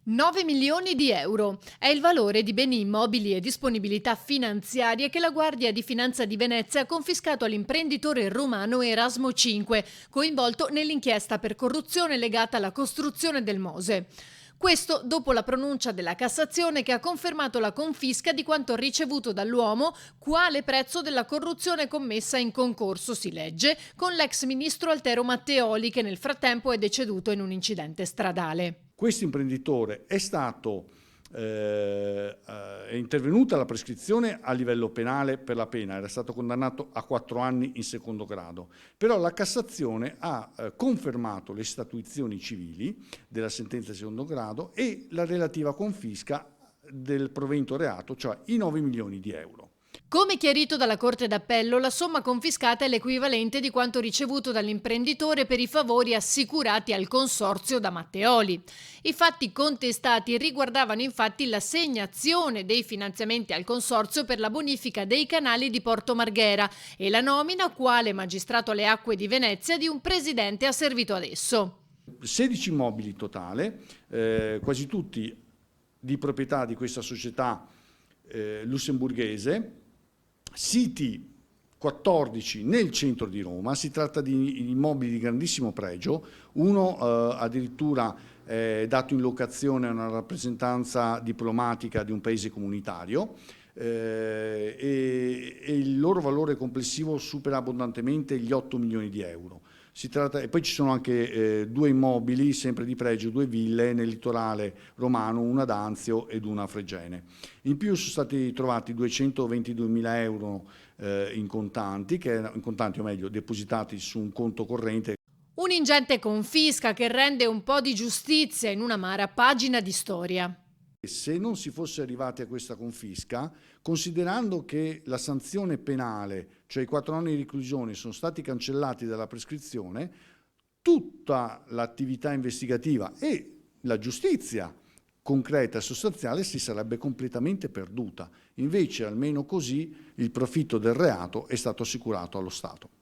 9 milioni di euro è il valore di beni immobili e disponibilità finanziarie che la Guardia di Finanza di Venezia ha confiscato all'imprenditore romano Erasmo V, coinvolto nell'inchiesta per corruzione legata alla costruzione del Mose. Questo dopo la pronuncia della Cassazione che ha confermato la confisca di quanto ricevuto dall'uomo quale prezzo della corruzione commessa in concorso, si legge, con l'ex ministro Altero Matteoli, che nel frattempo è deceduto in un incidente stradale. Questo imprenditore è intervenuta la prescrizione a livello penale per la pena, era stato condannato a 4 anni in secondo grado, però la Cassazione ha confermato le statuizioni civili della sentenza di secondo grado e la relativa confisca del provento reato, cioè i 9 milioni di euro. Come chiarito dalla Corte d'Appello, la somma confiscata è l'equivalente di quanto ricevuto dall'imprenditore per i favori assicurati al consorzio da Matteoli. I fatti contestati riguardavano infatti l'assegnazione dei finanziamenti al consorzio per la bonifica dei canali di Porto Marghera e la nomina quale magistrato alle acque di Venezia di un presidente asservito ad esso. 16 immobili totale, quasi tutti di proprietà di questa società lussemburghese, siti 14 nel centro di Roma. Si tratta di immobili di grandissimo pregio, uno addirittura dato in locazione a una rappresentanza diplomatica di un paese comunitario, e il loro valore complessivo supera abbondantemente gli 8 milioni di euro. E poi ci sono anche 2 immobili, sempre di pregio, 2 ville nel litorale romano, una ad Anzio ed una a Fregene. In più sono stati trovati 222.000 euro in contanti, o meglio, depositati su un conto corrente. Un'ingente confisca che rende un po' di giustizia in un'amara pagina di storia. Se non si fosse arrivati a questa confisca, considerando che la sanzione penale, cioè i 4 anni di reclusione, sono stati cancellati dalla prescrizione, tutta l'attività investigativa e la giustizia concreta e sostanziale si sarebbe completamente perduta. Invece, almeno così, il profitto del reato è stato assicurato allo Stato.